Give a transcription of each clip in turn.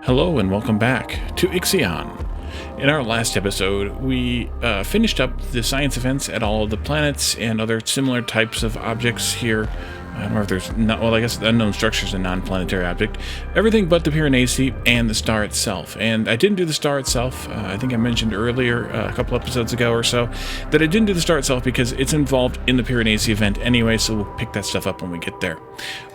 Hello and welcome back to Ixion. In our last episode, we finished up the science events at all of the planets and other similar types of objects here. I don't know if there's not, well, I guess the unknown structure is a non-planetary object. Everything but the Piranesi and the star itself. And I didn't do the star itself. I think I mentioned earlier, a couple episodes ago or so, that I didn't do the star itself because it's involved in the Piranesi event anyway, so we'll pick that stuff up when we get there.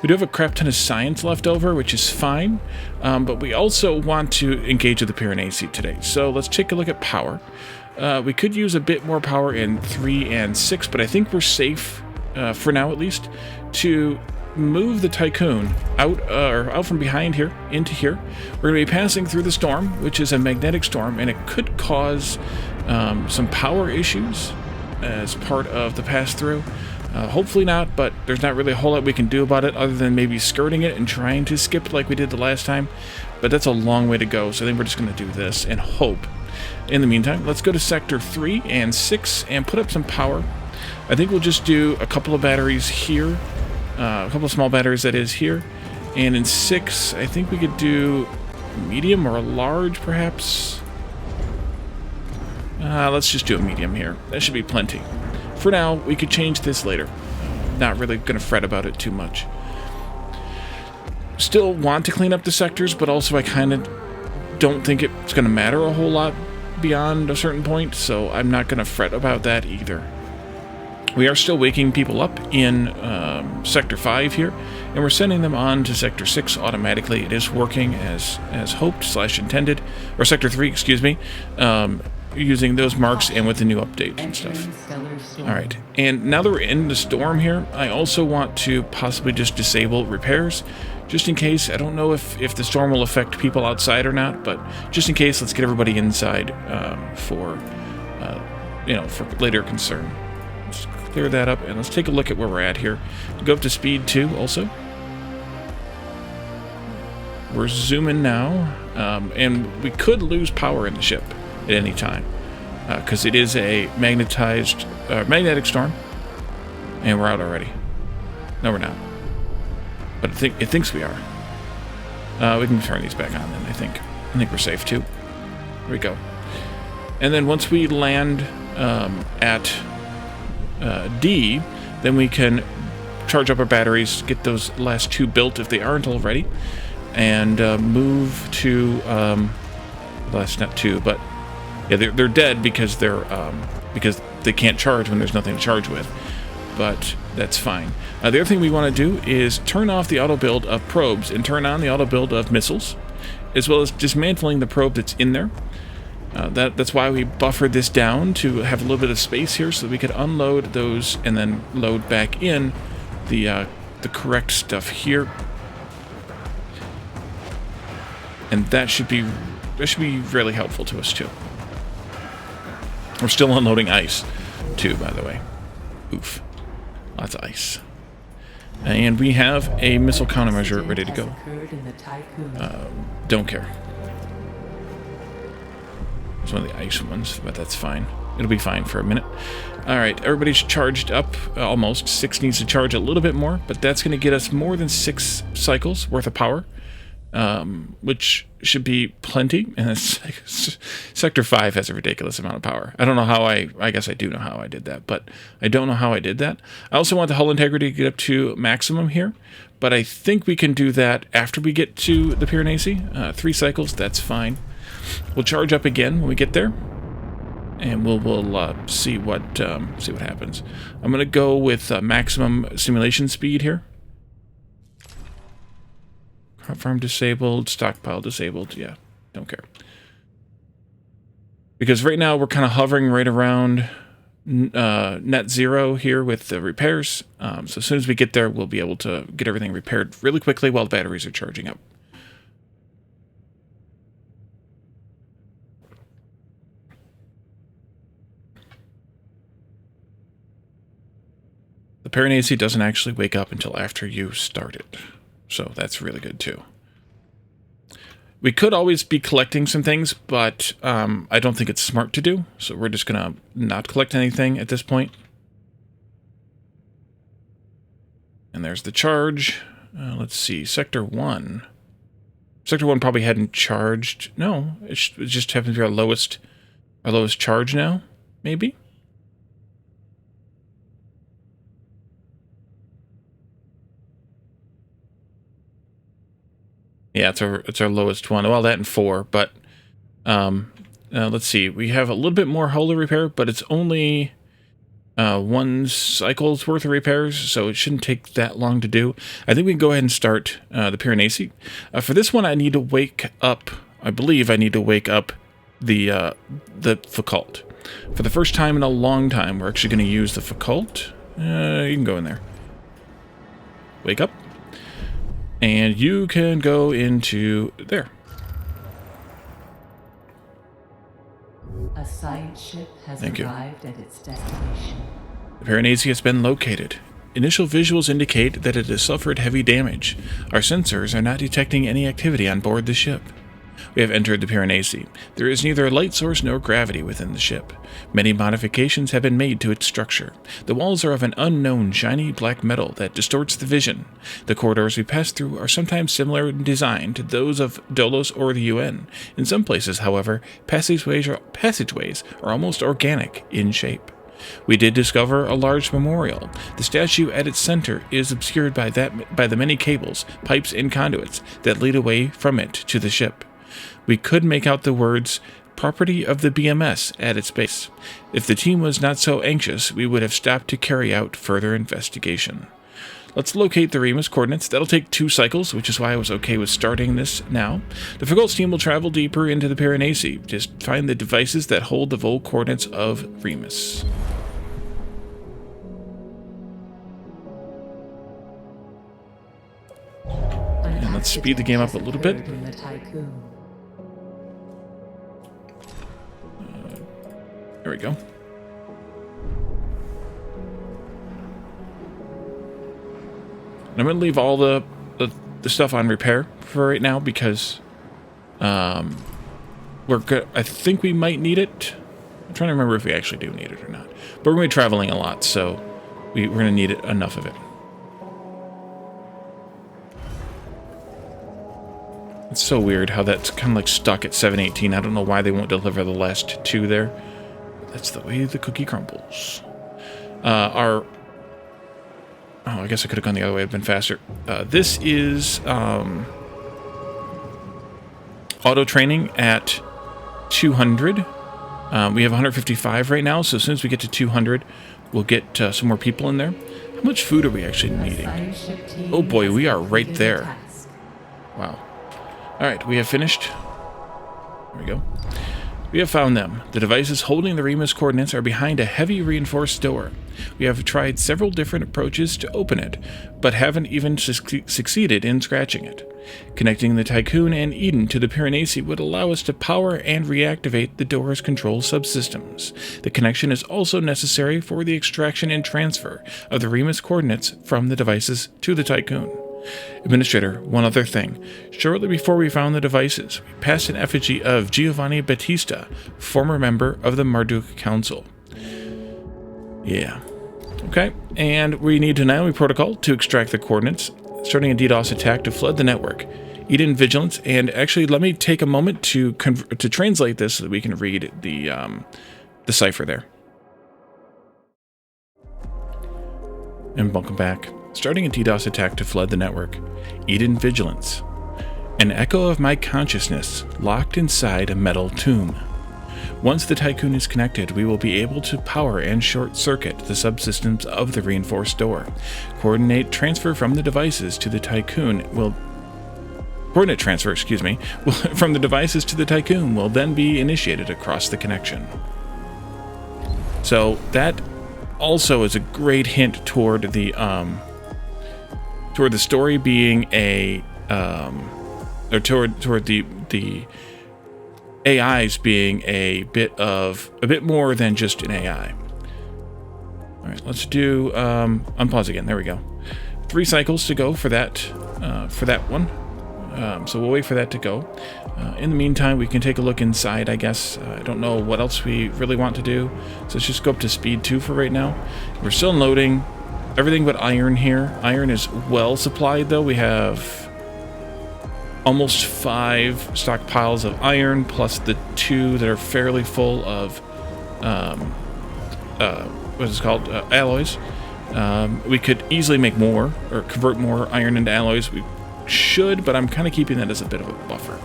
We do have a crap ton of science left over, which is fine, but we also want to engage with the Piranesi today. So let's take a look at power. We could use a bit more power in 3 and 6, but I think we're safe, for now at least, to move the Tiqqun out from behind here into here. We're going to be passing through the storm, which is a magnetic storm, and it could cause some power issues as part of the pass-through. Hopefully not, but there's not really a whole lot we can do about it other than maybe skirting it and trying to skip like we did the last time. But that's a long way to go, so I think we're just going to do this and hope. In the meantime, let's go to Sector 3 and 6 and put up some power. I think we'll just do a couple of batteries here. A couple of small batteries, that is, here. And in 6, I think we could do medium or a large, perhaps. Let's just do a medium here. That should be plenty. For now, we could change this later. Not really going to fret about it too much. Still want to clean up the sectors, but also I kind of don't think it's going to matter a whole lot beyond a certain point, so I'm not going to fret about that either. We are still waking people up in Sector 5 here, and we're sending them on to Sector 6 automatically. It is working as hoped / intended, or Sector 3, excuse me, using those marks and with the new update and stuff. Alright, and now that we're in the storm here, I also want to possibly just disable repairs, just in case. I don't know if the storm will affect people outside or not, but just in case, let's get everybody inside for later concern. Let's clear that up, and let's take a look at where we're at here. Go up to speed 2 also. We're zooming now, and we could lose power in the ship at any time, because it is a magnetic storm, and we're out already. No, we're not. But it thinks we are. We can turn these back on then, I think. I think we're safe too. Here we go. And then once we land at D, then we can charge up our batteries, get those last 2 built if they aren't already, and move to last not 2, but yeah, they're dead because because they can't charge when there's nothing to charge with. But that's fine. The other thing we want to do is turn off the auto build of probes and turn on the auto build of missiles, as well as dismantling the probe that's in there. That's why we buffered this down to have a little bit of space here, so that we could unload those and then load back in the correct stuff here. And that should be really helpful to us too. We're still unloading ice too, by the way. Oof. Lots of ice. And we have a missile countermeasure ready to go. Don't care. It's one of the ice ones, but that's fine. It'll be fine for a minute. Alright, everybody's charged up, almost. 6 needs to charge a little bit more, but that's going to get us more than 6 cycles worth of power, which should be plenty. And Sector 5 has a ridiculous amount of power. I don't know how I guess I do know how I did that, but I don't know how I did that. I also want the hull integrity to get up to maximum here, but I think we can do that after we get to the Piranesi. 3 cycles, that's fine. We'll charge up again when we get there, and we'll see what happens. I'm going to go with maximum simulation speed here. Farm disabled, stockpile disabled. Yeah, don't care. Because right now we're kind of hovering right around net zero here with the repairs. So as soon as we get there, we'll be able to get everything repaired really quickly while the batteries are charging up. The Piranesi doesn't actually wake up until after you start it. So that's really good too. We could always be collecting some things, but I don't think it's smart to do. So we're just going to not collect anything at this point. And there's the charge. Let's see, Sector 1. Sector 1 probably hadn't charged. No, it just happens to be our lowest charge now, maybe? Yeah, it's our lowest one. Well, that and 4, but let's see. We have a little bit more hull repair, but it's only 1 cycle's worth of repairs, so it shouldn't take that long to do. I think we can go ahead and start the Piranesi. For this one, I need to wake up. I believe I need to wake up the Fakult. For the first time in a long time, we're actually going to use the Fakult. You can go in there. Wake up. And you can go into there. A side ship has arrived at its destination. The Piranesi has been located. Initial visuals indicate that it has suffered heavy damage. Our sensors are not detecting any activity on board the ship. We have entered the Piranesi. There is neither a light source nor gravity within the ship. Many modifications have been made to its structure. The walls are of an unknown shiny black metal that distorts the vision. The corridors we pass through are sometimes similar in design to those of DOLOS or the UN. In some places, however, passageways are almost organic in shape. We did discover a large memorial. The statue at its center is obscured by the many cables, pipes, and conduits that lead away from it to the ship. We could make out the words, "Property of the BMS" at its base. If the team was not so anxious, we would have stopped to carry out further investigation. Let's locate the Remus coordinates. That'll take 2 cycles, which is why I was okay with starting this now. The Fakult's team will travel deeper into the Piranesi. Just find the devices that hold the Vol coordinates of Remus. And let's speed the game up a little bit. There we go. And I'm going to leave all the stuff on repair for right now because we're good. I think we might need it. I'm trying to remember if we actually do need it or not. But we're going to be traveling a lot, so we're going to need enough of it. It's so weird how that's kind of like stuck at 718. I don't know why they won't deliver the last 2 there. That's the way the cookie crumbles. Oh, I guess I could have gone the other way. It'd been faster. This is auto training at 200. We have 155 right now, so as soon as we get to 200, we'll get some more people in there. How much food are we actually needing? Oh boy, we are right there. Wow. All right, we have finished. There we go. We have found them. The devices holding the Remus coordinates are behind a heavy reinforced door. We have tried several different approaches to open it, but haven't even succeeded in scratching it. Connecting the Tiqqun and Eden to the Piranesi would allow us to power and reactivate the door's control subsystems. The connection is also necessary for the extraction and transfer of the Remus coordinates from the devices to the Tiqqun. Administrator, one other thing. Shortly before we found the devices, we passed an effigy of Giovanni Battista, former member of the Marduk Council. Yeah. Okay, and we need to now protocol to extract the coordinates, starting a DDoS attack to flood the network. Eden Vigilance, and actually let me take a moment to translate this so that we can read the cipher there. And welcome back. Starting a DDoS attack to flood the network. Eden Vigilance. An echo of my consciousness locked inside a metal tomb. Once the Tiqqun is connected, we will be able to power and short-circuit the subsystems of the reinforced door. Coordinate transfer from the devices to the Tiqqun will... Coordinate transfer, from the devices to the Tiqqun will then be initiated across the connection. So that also is a great hint toward the story being a or toward the AIs being a bit more than just an AI. All right, let's do unpause again. There we go. 3 cycles to go for that one. So we'll wait for that to go. In the meantime, we can take a look inside, I guess. I don't know what else we really want to do. So let's just go up to speed 2 for right now. We're still loading everything but iron here. Iron is well supplied, though. We have almost 5 stockpiles of iron, plus the 2 that are fairly full of, what is it called, alloys. We could easily make more, or convert more iron into alloys. We should, but I'm kind of keeping that as a bit of a buffer.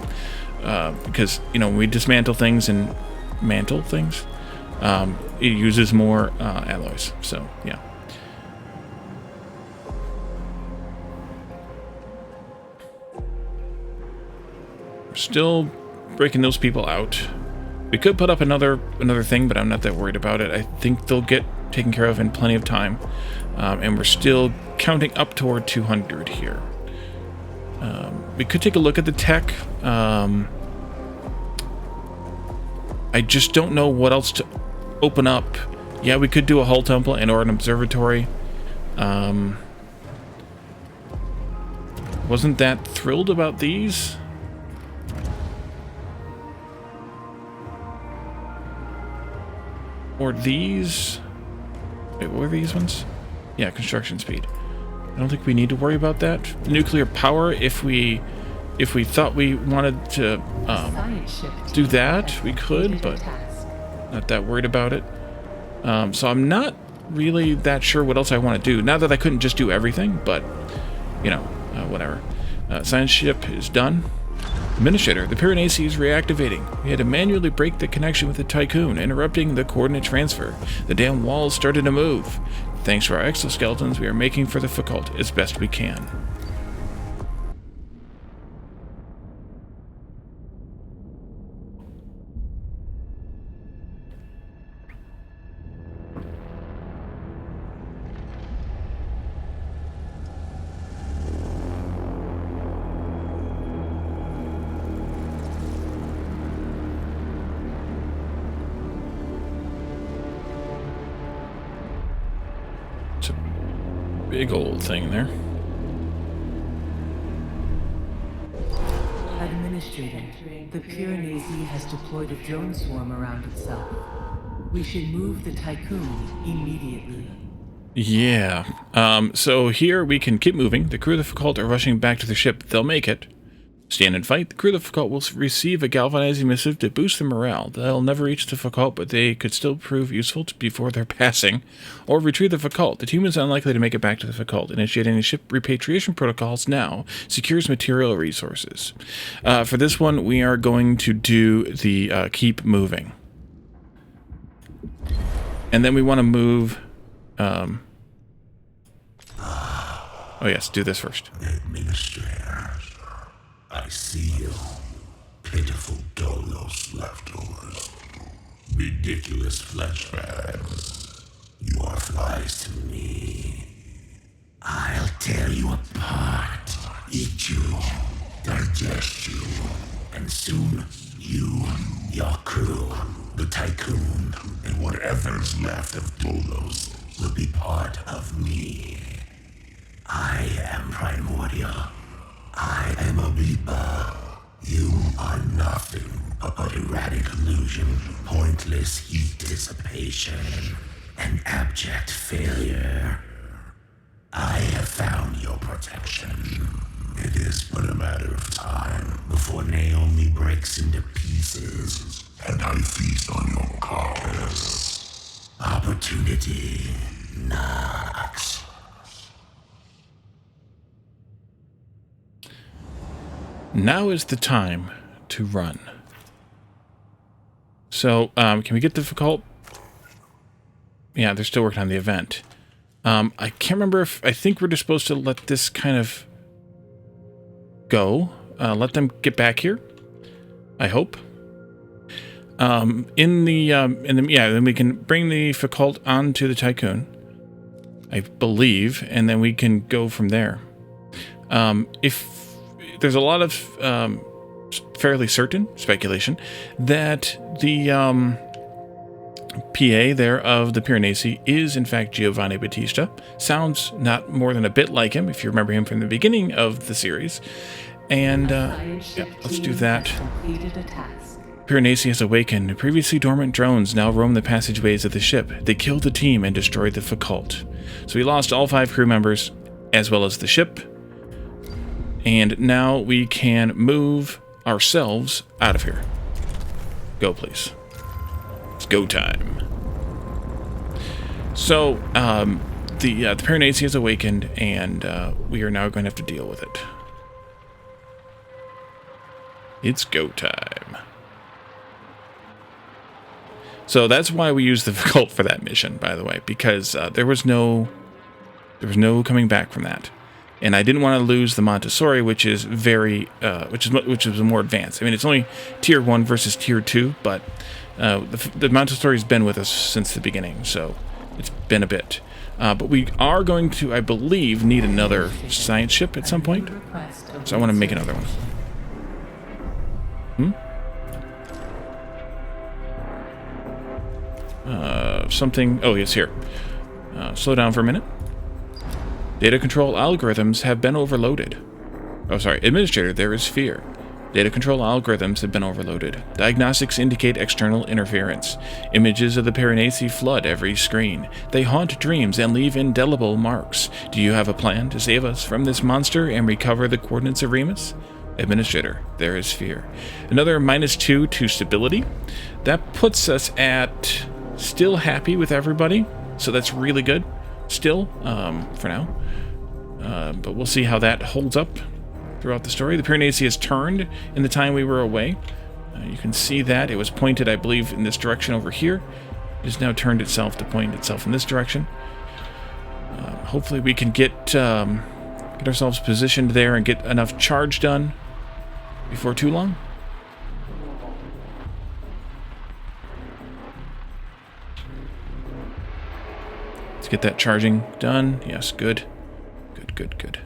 Because, you know, when we dismantle things and mantle things, it uses more alloys. So, yeah. We're still breaking those people out. We could put up another thing, but I'm not that worried about it. I think they'll get taken care of in plenty of time. And we're still counting up toward 200 here. We could take a look at the tech. I just don't know what else to open up. Yeah, we could do a hull temple and or an observatory. Wasn't that thrilled about these? Or these? Wait, what were these ones? Yeah, construction speed. I don't think we need to worry about that. Nuclear power, if we thought we wanted to do that, we could, but not that worried about it. So I'm not really that sure what else I want to do. Not that I couldn't just do everything, but, you know, whatever. Science ship is done. Administrator, the Pyrenees is reactivating. We had to manually break the connection with the Tiqqun, interrupting the coordinate transfer. The damn walls started to move. Thanks to our exoskeletons, we are making for the Foucault as best we can. Big old thing there. Administrator, the Pyrenees has deployed a drone swarm around itself. We should move the Tiqqun immediately. Yeah. So here we can keep moving. The crew of the Foucault are rushing back to the ship. They'll make it. Stand and fight. The crew of the Foucault will receive a galvanizing missive to boost their morale. They'll never reach the Foucault, but they could still prove useful before their passing. Or retrieve the Foucault. The team is unlikely to make it back to the Foucault. Initiating ship repatriation protocols now secures material resources. For this one, we are going to do the keep moving. And then we want to move... oh yes, do this first. Administrator, I see you. Pitiful DOLOS leftovers. Ridiculous flesh bags. You are flies to me. I'll tear you apart, eat you, digest you, and soon you, your crew, the Tiqqun, and whatever's left of DOLOS will be part of me. I am primordial. I am a reaper. You are nothing but erratic illusion, pointless heat dissipation, and abject failure. I have found your protection. It is but a matter of time before Naomi breaks into pieces, and I feast on your carcass. Opportunity knocks. Now is the time to run. So, can we get the Foucault? Yeah, they're still working on the event. I can't remember if... I think we're just supposed to let this kind of go. Let them get back here. I hope. Yeah, then we can bring the Foucault onto the Tiqqun, I believe, and then we can go from there. If there's a lot of fairly certain speculation that the PA there of the Pyrenees is in fact Giovanni Battista. Sounds not more than a bit like him, if you remember him from the beginning of the series. And yeah, let's do that. Pyrenees has awakened. Previously dormant drones now roam the passageways of the ship. They killed the team and destroyed the Foucault. So we lost all 5 crew members, as well as the ship. And now we can move ourselves out of here. Go, please. It's go time. So, the Piranesi has awakened, and we are now going to have to deal with it. It's go time. So that's why we used the cult for that mission, by the way, because there was no coming back from that, and I didn't want to lose the Montessori, which is which is more advanced. I mean, it's only tier 1 versus tier 2, but the Montessori's been with us since the beginning, so it's been a bit. But we are going to, I believe, need another science ship at some point, so I want to make another one. Something... Oh, yes, here. Slow down for a minute. Data control algorithms have been overloaded. Oh, sorry. Administrator, there is fear. Data control algorithms have been overloaded. Diagnostics indicate external interference. Images of the Piranesi flood every screen. They haunt dreams and leave indelible marks. Do you have a plan to save us from this monster and recover the coordinates of Remus? Administrator, there is fear. Another -2 to stability. That puts us at still happy with everybody, so that's really good still, for now. But we'll see how that holds up throughout the story. The Piranesi has turned in the time we were away. You can see that. It was pointed, I believe, in this direction over here. It has now turned itself to point itself in this direction. Hopefully we can get ourselves positioned there and get enough charge done before too long. Let's get that charging done. Yes, good. Good, good, good.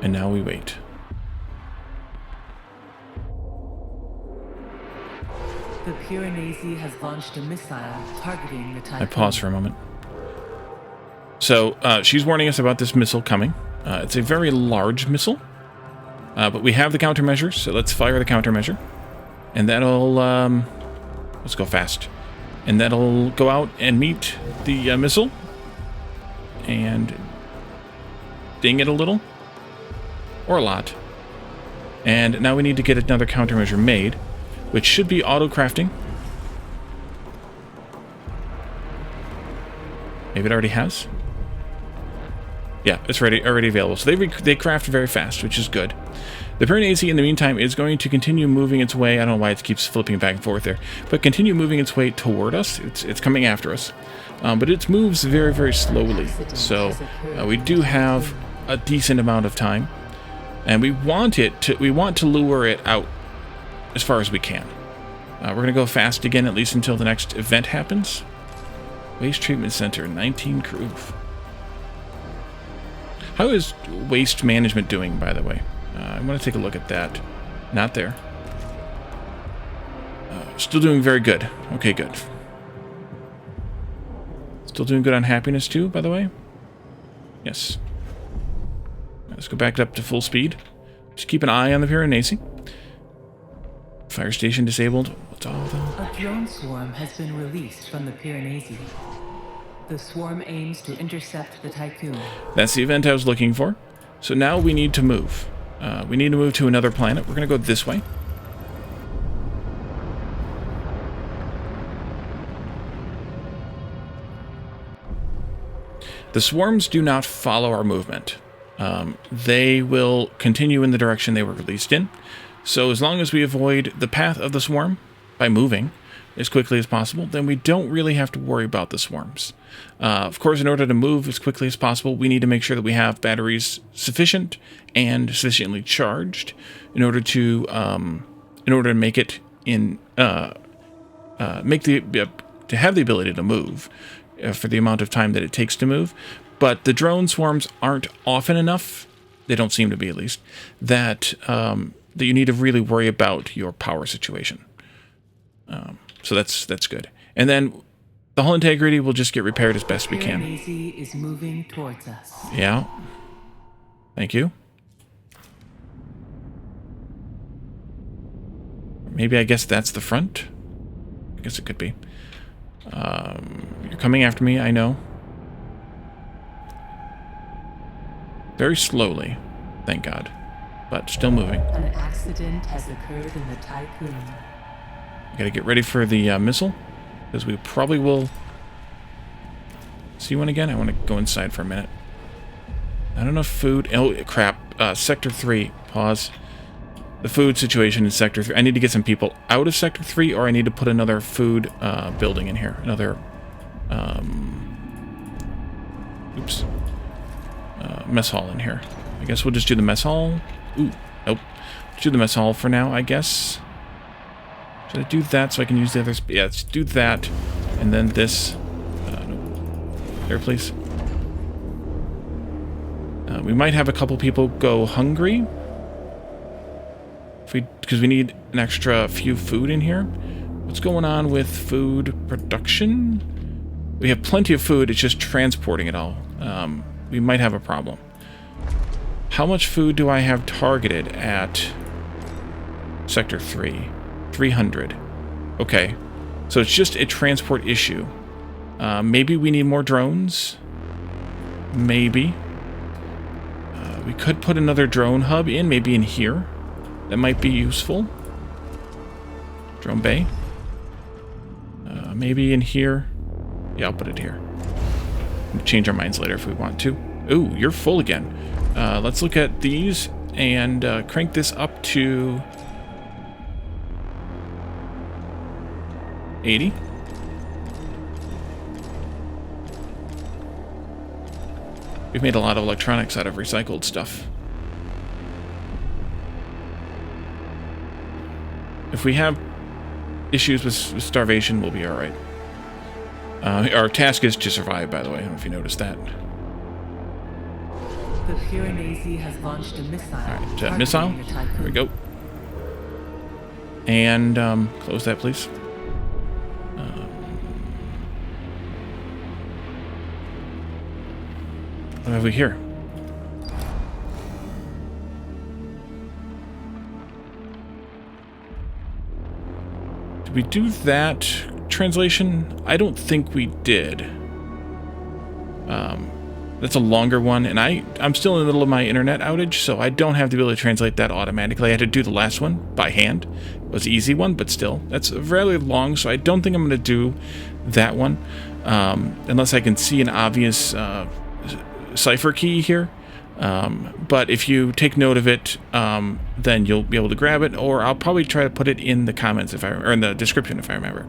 And now we wait. The Piranesi has launched a missile targeting the Tiqqun. I pause for a moment. So, she's warning us about this missile coming. It's a very large missile. But we have the countermeasures, so let's fire the countermeasure. And that'll, let's go fast. And that'll go out and meet the missile. And ding it a little. Or a lot. And now we need to get another countermeasure made, which should be auto-crafting. Maybe it already has. Yeah, it's already available. So they craft very fast, which is good. The Piranesi, in the meantime, is going to continue moving its way. I don't know why it keeps flipping back and forth there, but continue moving its way toward us. It's coming after us, but it moves very, very slowly. So we do have a decent amount of time, and we want to lure it out as far as we can. We're going to go fast again, at least until the next event happens. Waste Treatment Center, 19 crew. How is waste management doing, by the way? I want to take a look at that. Not there. Still doing very good. Okay, good. Still doing good on happiness, too, by the way? Yes. Let's go back up to full speed. Just keep an eye on the Piranesi. Fire station disabled. What's all of them? A drone swarm has been released from the Piranesi. The swarm aims to intercept the Tiqqun. That's the event I was looking for. So now we need to move. We need to move to another planet. We're going to go this way. The swarms do not follow our movement. They will continue in the direction they were released in. So as long as we avoid the path of the swarm by moving as quickly as possible, then we don't really have to worry about the swarms. Of course, in order to move as quickly as possible, we need to make sure that we have batteries sufficient and sufficiently charged in order to make it to have the ability to move for the amount of time that it takes to move. But the drone swarms aren't often enough, they don't seem to be at least, that you need to really worry about your power situation. So that's good. And then the hull integrity will just get repaired as best we can. Piranesi is moving towards us. Yeah. Thank you. Maybe I guess that's the front. I guess it could be. You're coming after me, I know. Very slowly, thank God, but still moving. An accident has occurred in the Tiqqun. Gotta get ready for the missile, because we probably will see one again. I want to go inside for a minute. Not enough food. Oh, crap. Sector 3. Pause. The food situation in Sector 3. I need to get some people out of Sector 3, or I need to put another food building in here. Another... oops. Mess hall in here. I guess we'll just do the mess hall. Ooh, nope. Let's do the mess hall for now, I guess. Should I do that so I can use the others? Yeah, let's do that. And then this. No. There, please. We might have a couple people go hungry. Because we need an extra few food in here. What's going on with food production? We have plenty of food, it's just transporting it all. We might have a problem. How much food do I have targeted at Sector 3? 300. Okay. So it's just a transport issue. Maybe we need more drones. Maybe. We could put another drone hub in, maybe in here. That might be useful. Drone bay. Maybe in here. Yeah, I'll put it here. We'll change our minds later if we want to. Ooh, you're full again. Let's look at these and crank this up to 80. We've made a lot of electronics out of recycled stuff. If we have issues with starvation, we'll be alright. Our task is to survive, by the way. I don't know if you noticed that. The Piranesi has launched a missile. Alright, missile. There we go. And close that, please. What have we here? Did we do that translation? I don't think we did. That's a longer one, and I'm still in the middle of my internet outage, so I don't have the ability to translate that automatically. I had to do the last one by hand. It was an easy one, but still. That's fairly long, so I don't think I'm going to do that one. Unless I can see an obvious cipher key here. But if you take note of it, then you'll be able to grab it, or I'll probably try to put it in the comments or in the description if I remember.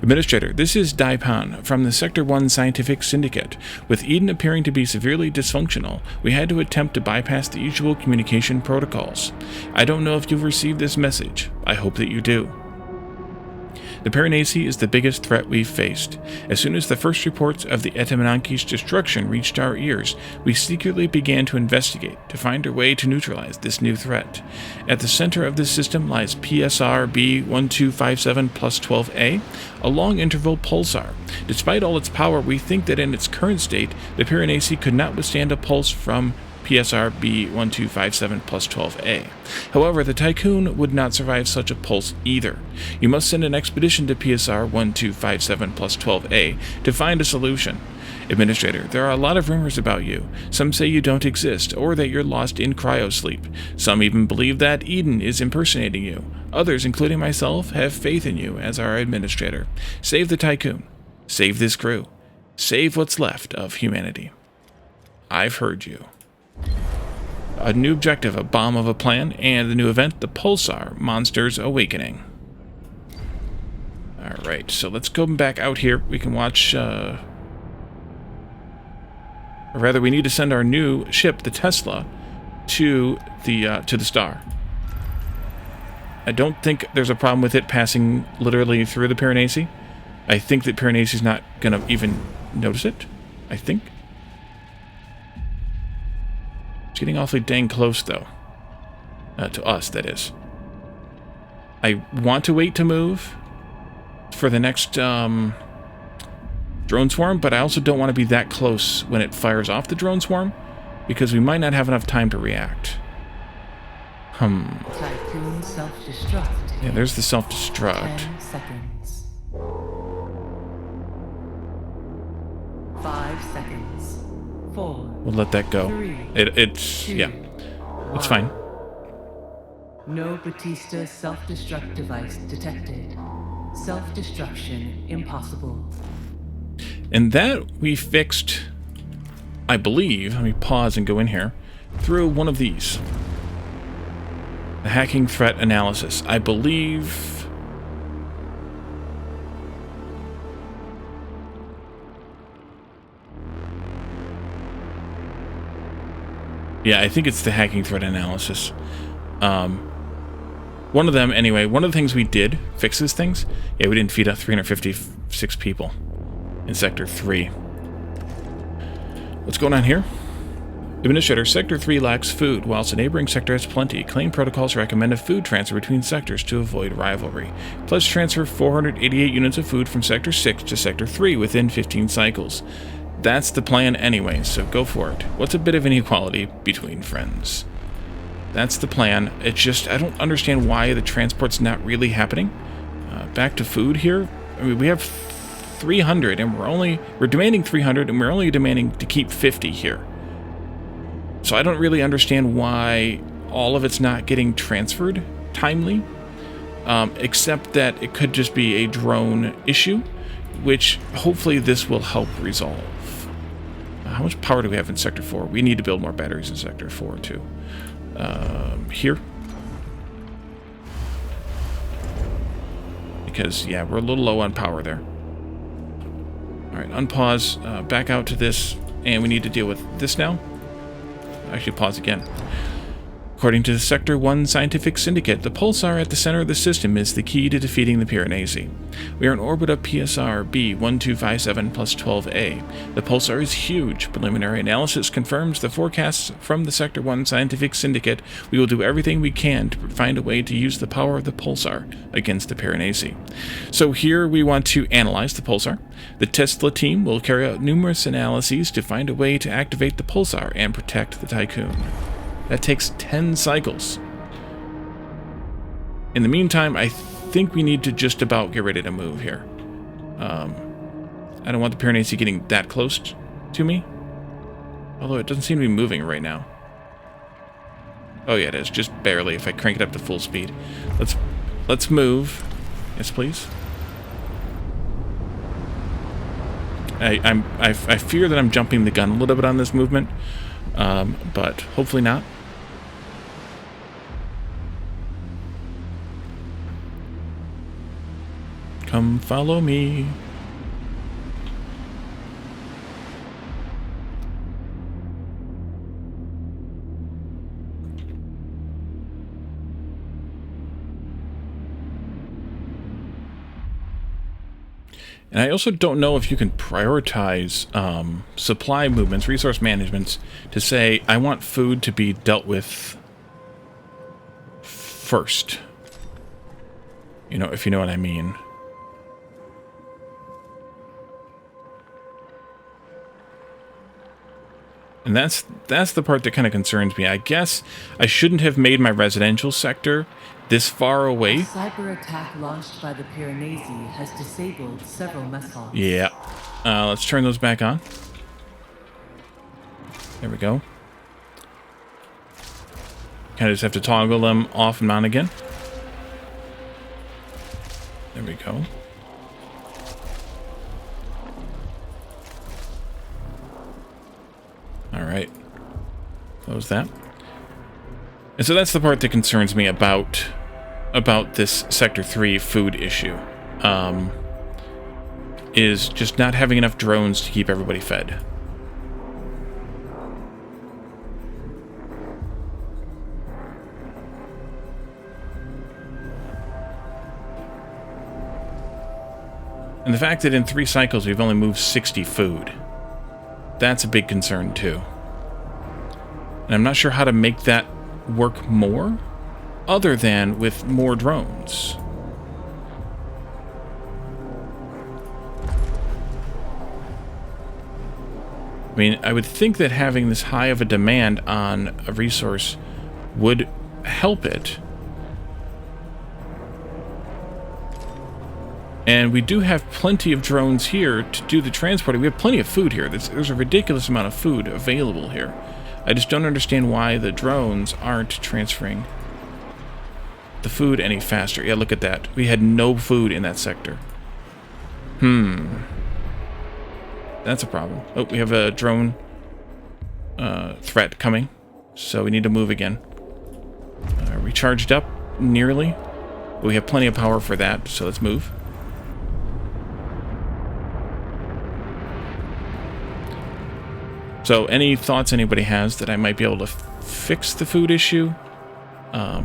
Administrator, this is Daipan from the Sector 1 Scientific Syndicate. With Eden appearing to be severely dysfunctional, we had to attempt to bypass the usual communication protocols. I don't know if you've received this message. I hope that you do. The Piranesi is the biggest threat we've faced. As soon as the first reports of the Etamananki's destruction reached our ears, we secretly began to investigate to find a way to neutralize this new threat. At the center of this system lies PSR B1257+12A, a long-interval pulsar. Despite all its power, we think that in its current state, the Piranesi could not withstand a pulse from PSR B1257+12A. However, the Tiqqun would not survive such a pulse either. You must send an expedition to PSR 1257+12A to find a solution. Administrator, there are a lot of rumors about you. Some say you don't exist, or that you're lost in cryosleep. Some even believe that Eden is impersonating you. Others, including myself, have faith in you as our administrator. Save the Tiqqun. Save this crew. Save what's left of humanity. I've heard you. A new objective, a bomb of a plan, and the new event, the Pulsar Monsters Awakening. Alright, so let's go back out here. We can watch, or rather, we need to send our new ship, the Tesla, to the star. I don't think there's a problem with it passing literally through the Piranesi. I think that Piranesi's not going to even notice it, I think. Getting awfully dang close, though. To us, that is. I want to wait to move for the next drone swarm, but I also don't want to be that close when it fires off the drone swarm, because we might not have enough time to react. Tiqqun self-destruct. Yeah, there's the self-destruct. 10 seconds. 5 seconds. 4. We'll let that go. 3. It's 2, yeah, it's fine. No Batista self-destruct device detected. Self-destruction impossible. And that we fixed, I believe, let me pause and go in here, through one of these. The hacking threat analysis. I believe... Yeah, I think it's the hacking threat analysis. One of them, anyway, one of the things we did fixes things. Yeah, we didn't feed up 356 people in Sector 3. What's going on here? Administrator, Sector 3 lacks food, whilst a neighboring sector has plenty. Claim protocols recommend a food transfer between sectors to avoid rivalry. Pledge transfer 488 units of food from Sector 6 to Sector 3 within 15 cycles. That's the plan anyway, so go for it. What's a bit of inequality between friends? That's the plan. It's just, I don't understand why the transport's not really happening. Back to food here. I mean, we have 300, and we're demanding 300, and we're only demanding to keep 50 here. So I don't really understand why all of it's not getting transferred timely, except that it could just be a drone issue, which hopefully this will help resolve. How much power do we have in Sector 4? We need to build more batteries in Sector 4, too. Here. Because, yeah, we're a little low on power there. Alright, unpause, back out to this, and we need to deal with this now. Actually, pause again. According to the Sector 1 Scientific Syndicate, the pulsar at the center of the system is the key to defeating the Piranesi. We are in orbit of PSR B1257+12A. The pulsar is huge. Preliminary analysis confirms the forecasts from the Sector 1 Scientific Syndicate. We will do everything we can to find a way to use the power of the pulsar against the Piranesi. So here we want to analyze the pulsar. The Tesla team will carry out numerous analyses to find a way to activate the pulsar and protect the Tiqqun. That takes 10 cycles. In the meantime, I think we need to just about get ready to move here. I don't want the Piranesi getting that close to me. Although it doesn't seem to be moving right now. Oh yeah, it is. Just barely if I crank it up to full speed. Let's move. Yes, please. I fear that I'm jumping the gun a little bit on this movement. But hopefully not. Come follow me. And I also don't know if you can prioritize supply movements, resource managements, to say, I want food to be dealt with first. You know, if you know what I mean. And that's the part that kind of concerns me. I guess I shouldn't have made my residential sector this far away. A cyber attack launched by the Piranesi has disabled several mess halls. Yeah. Let's turn those back on. There we go. Kind of just have to toggle them off and on again. There we go. Alright. Close that. And so that's the part that concerns me about this Sector 3 food issue. Is just not having enough drones to keep everybody fed. And the fact that in 3 cycles we've only moved 60 food. That's a big concern too. And I'm not sure how to make that work more, other than with more drones. I mean, I would think that having this high of a demand on a resource would help it. And we do have plenty of drones here to do the transporting. We have plenty of food here. There's a ridiculous amount of food available here. I just don't understand why the drones aren't transferring the food any faster. Yeah, look at that. We had no food in that sector. That's a problem. Oh, we have a drone threat coming. So we need to move again. We charged up nearly. We have plenty of power for that, so let's move. So any thoughts anybody has that I might be able to fix the food issue, I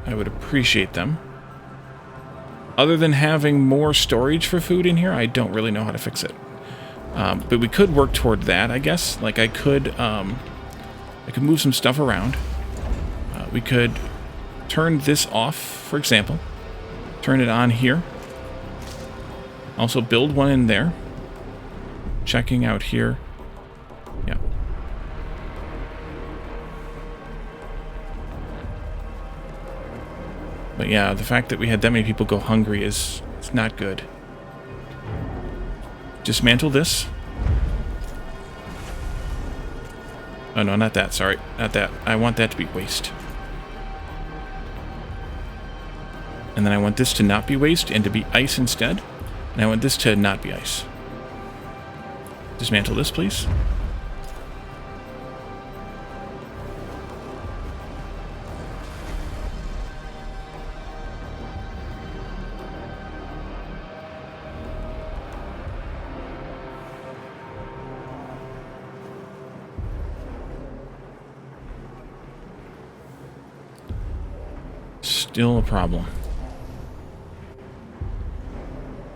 would appreciate them. Other than having more storage for food in here, I don't really know how to fix it. But we could work toward that, I guess. Like I could move some stuff around. We could turn this off, for example. Turn it on here. Also build one in there. Checking out here. Yeah. But yeah, the fact that we had that many people go hungry is not good. Dismantle this. Oh no, not that, sorry. Not that. I want that to be waste. And then I want this to not be waste and to be ice instead. And I want this to not be ice. Dismantle this, please. Still a problem.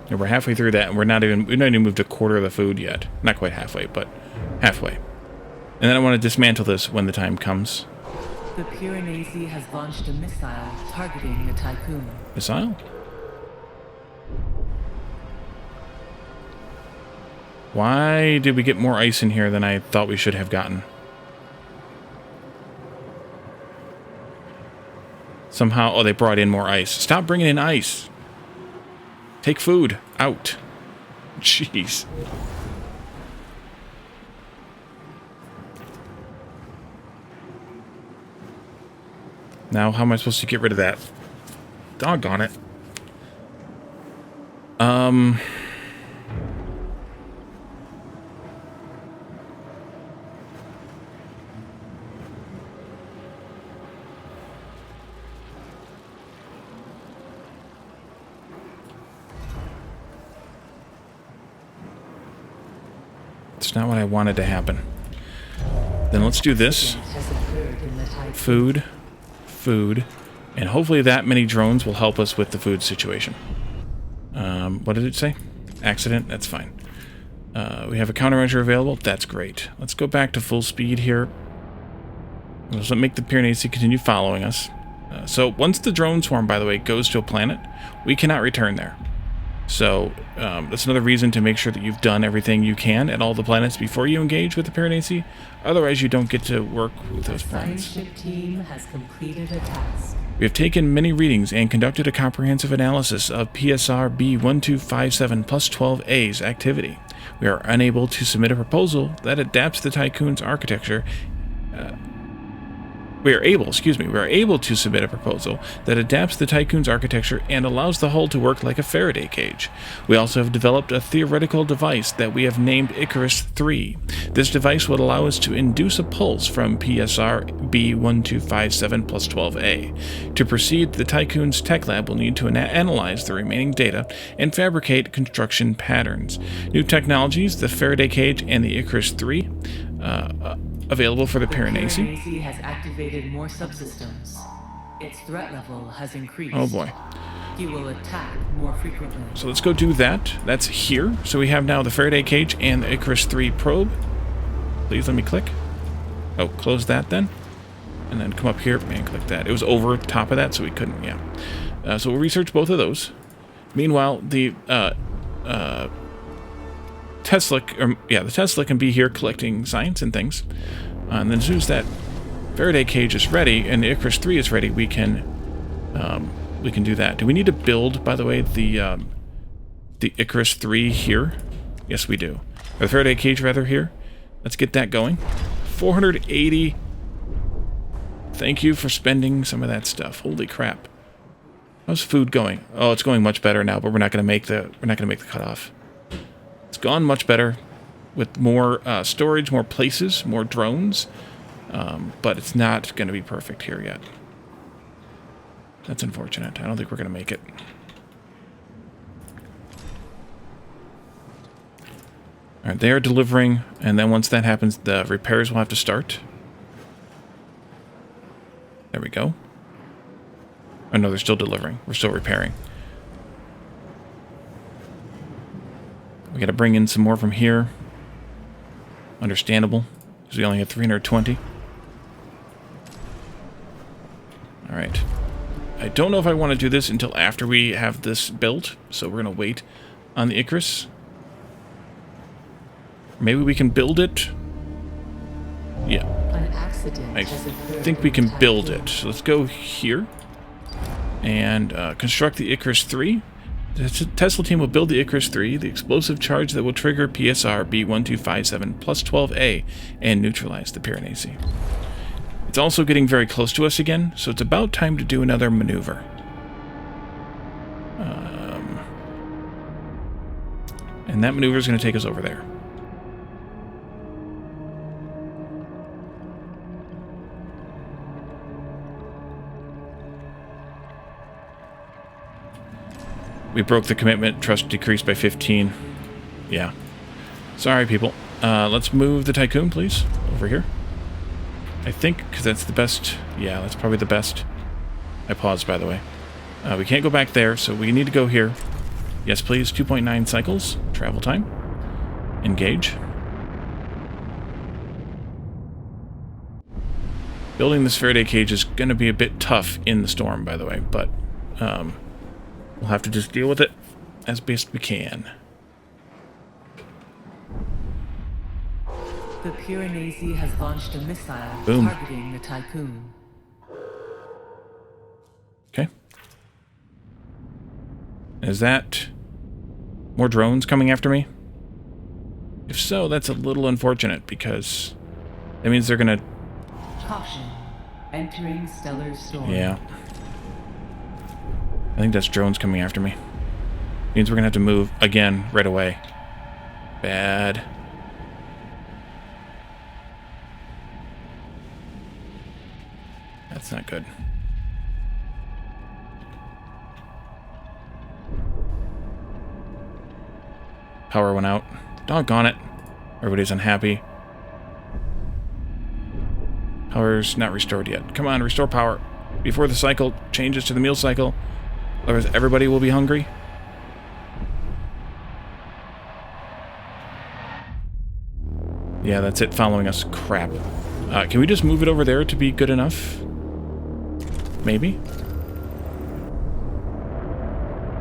And we're halfway through that, and we've not even moved a quarter of the food yet. Not quite halfway, but halfway. And then I want to dismantle this when the time comes. The Piranesi has launched a missile targeting the Tiqqun. Missile? Why did we get more ice in here than I thought we should have gotten? Somehow, oh, they brought in more ice. Stop bringing in ice. Take food out. Jeez. Now, how am I supposed to get rid of that? Doggone it. It's not what I wanted to happen. Then let's do this. Food. Food. And hopefully that many drones will help us with the food situation. What did it say? Accident? That's fine. We have a countermeasure available. That's great. Let's go back to full speed here. Let's make the Piranesi continue following us. So once the drone swarm, by the way, goes to a planet, we cannot return there. So that's another reason to make sure that you've done everything you can at all the planets before you engage with the Piranesi. Otherwise, you don't get to work with those planets. The science ship team has completed a task. We have taken many readings and conducted a comprehensive analysis of PSR B1257+12A's activity. We are unable to submit a proposal that adapts the Tiqqun's architecture. We are able to submit a proposal that adapts the Tiqqun's architecture and allows the hull to work like a Faraday cage. We also have developed a theoretical device that we have named Icarus 3. This device would allow us to induce a pulse from PSR B1257+12A. To proceed, the Tiqqun's tech lab will need to analyze the remaining data and fabricate construction patterns. New technologies, the Faraday cage and the Icarus 3, available for the Piranesi. The Piranesi has activated more subsystems. Its threat level has increased. Oh boy. He will attack more frequently. So let's go do that. That's here. So we have now the Faraday cage and the Icarus 3 probe. Please let me click. Oh, close that then. And then come up here and click that. It was over top of that, so we couldn't, yeah. So we'll research both of those. Meanwhile, the Tesla can be here collecting science and things. And then as soon as that Faraday cage is ready and the Icarus 3 is ready, we can we can do that. Do we need to build, by the way, the Icarus 3 here? Yes, we do. Or the Faraday cage, rather, here. Let's get that going. 480. Thank you for spending some of that stuff. Holy crap. How's food going? Oh, it's going much better now, but we're not going to make the cutoff. It's gone much better with more storage, more places, more drones, but it's not going to be perfect here yet. That's unfortunate. I don't think we're going to make it. All right, they are delivering, and then once that happens, the repairs will have to start. There we go. Oh no, they're still delivering. We're still repairing. We got to bring in some more from here. Understandable, because we only have 320. All right. I don't know if I want to do this until after we have this built, so we're going to wait on the Icarus. Maybe we can build it. Yeah. An accident I think we can build it. So let's go here and construct the Icarus 3. The Tesla team will build the Icarus 3, the explosive charge that will trigger PSR B1257+12A and neutralize the Piranesi. It's also getting very close to us again, so it's about time to do another maneuver. And that maneuver is going to take us over there. We broke the commitment. Trust decreased by 15. Yeah. Sorry, people. Let's move the Tiqqun, please, over here. I think, because that's the best. Yeah, that's probably the best. I paused, by the way. We can't go back there, so we need to go here. Yes, please. 2.9 cycles. Travel time. Engage. Building this Faraday cage is going to be a bit tough in the storm, by the way, but we'll have to just deal with it as best we can. The Piranesi has launched a missile Boom. targeting the Tiqqun. Okay. Is that more drones coming after me? If so, that's a little unfortunate because that means they're gonna... Caution. Entering stellar storm. Yeah. I think that's drones coming after me. Means we're gonna have to move again right away. Bad. That's not good. Power went out. Doggone it. Everybody's unhappy. Power's not restored yet. Come on, restore power. Before the cycle changes to the meal cycle. Otherwise everybody will be hungry. Yeah, that's it following us. Crap. Can we just move it over there to be good enough? Maybe?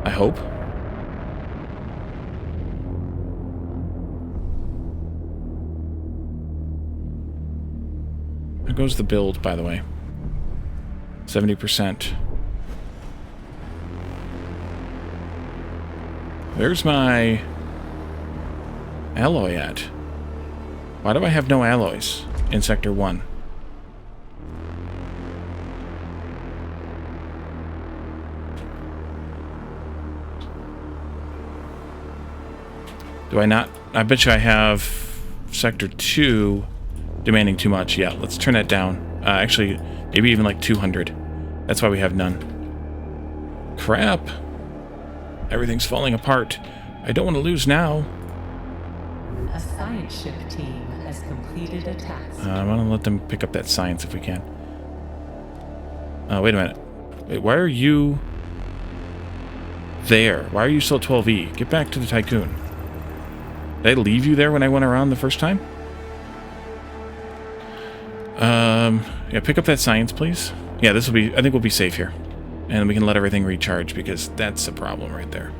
I hope. There goes the build, by the way. 70%. Where's my alloy at? Why do I have no alloys in Sector 1? Do I not? I bet you I have Sector 2 demanding too much. Yeah, let's turn that down. Actually, maybe even like 200. That's why we have none. Crap. Everything's falling apart. I don't want to lose now. A science ship team has completed a task. I want to let them pick up that science if we can. Wait a minute. Wait, why are you there? Why are you still 12E? Get back to the Tiqqun. Did I leave you there when I went around the first time? Yeah, pick up that science, please. Yeah, this will be... I think we'll be safe here. And we can let everything recharge, because that's a problem right there.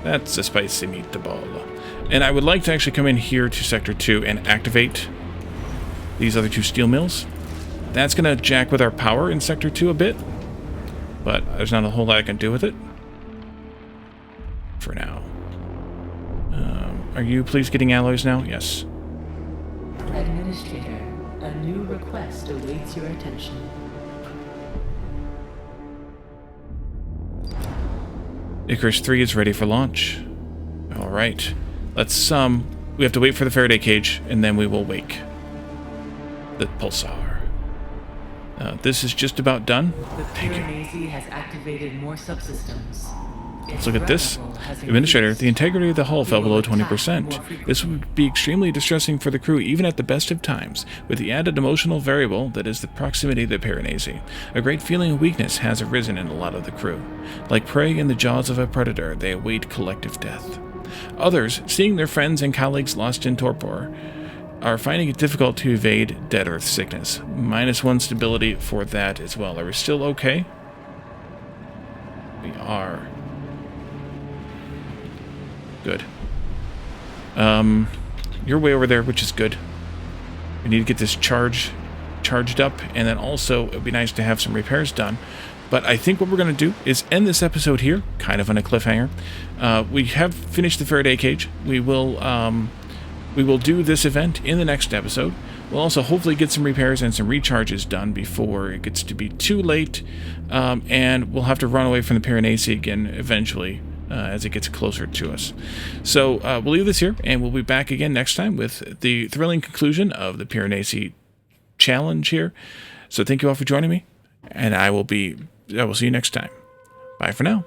That's a spicy meatball. And I would like to actually come in here to Sector 2 and activate these other two steel mills. That's going to jack with our power in Sector 2 a bit. but there's not a whole lot I can do with it for now. Are you please getting alloys now? Yes. Administrator, a new request awaits your attention. Icarus 3 is ready for launch. All right. Let's, we have to wait for the Faraday cage, and then we will wake the pulsar. This is just about done. The Piranesi has activated more subsystems. Let's look at this. Administrator, the integrity of the hull fell below 20%. This would be extremely distressing for the crew, even at the best of times, with the added emotional variable that is the proximity to the Piranesi. A great feeling of weakness has arisen in a lot of the crew. Like prey in the jaws of a predator, they await collective death. Others, seeing their friends and colleagues lost in torpor, are finding it difficult to evade dead Earth sickness. -1 stability for that as well. Are we still okay? We are. Good. You're way over there, which is good. We need to get this charged up, and then also it would be nice to have some repairs done. But I think what we're going to do is end this episode here, kind of on a cliffhanger. We have finished the Faraday cage. We will do this event in the next episode. We'll also hopefully get some repairs and some recharges done before it gets to be too late, and we'll have to run away from the Piranesi again eventually. As it gets closer to us. So we'll leave this here, and we'll be back again next time with the thrilling conclusion of the Piranesi challenge here. So thank you all for joining me, and I will see you next time. Bye for now.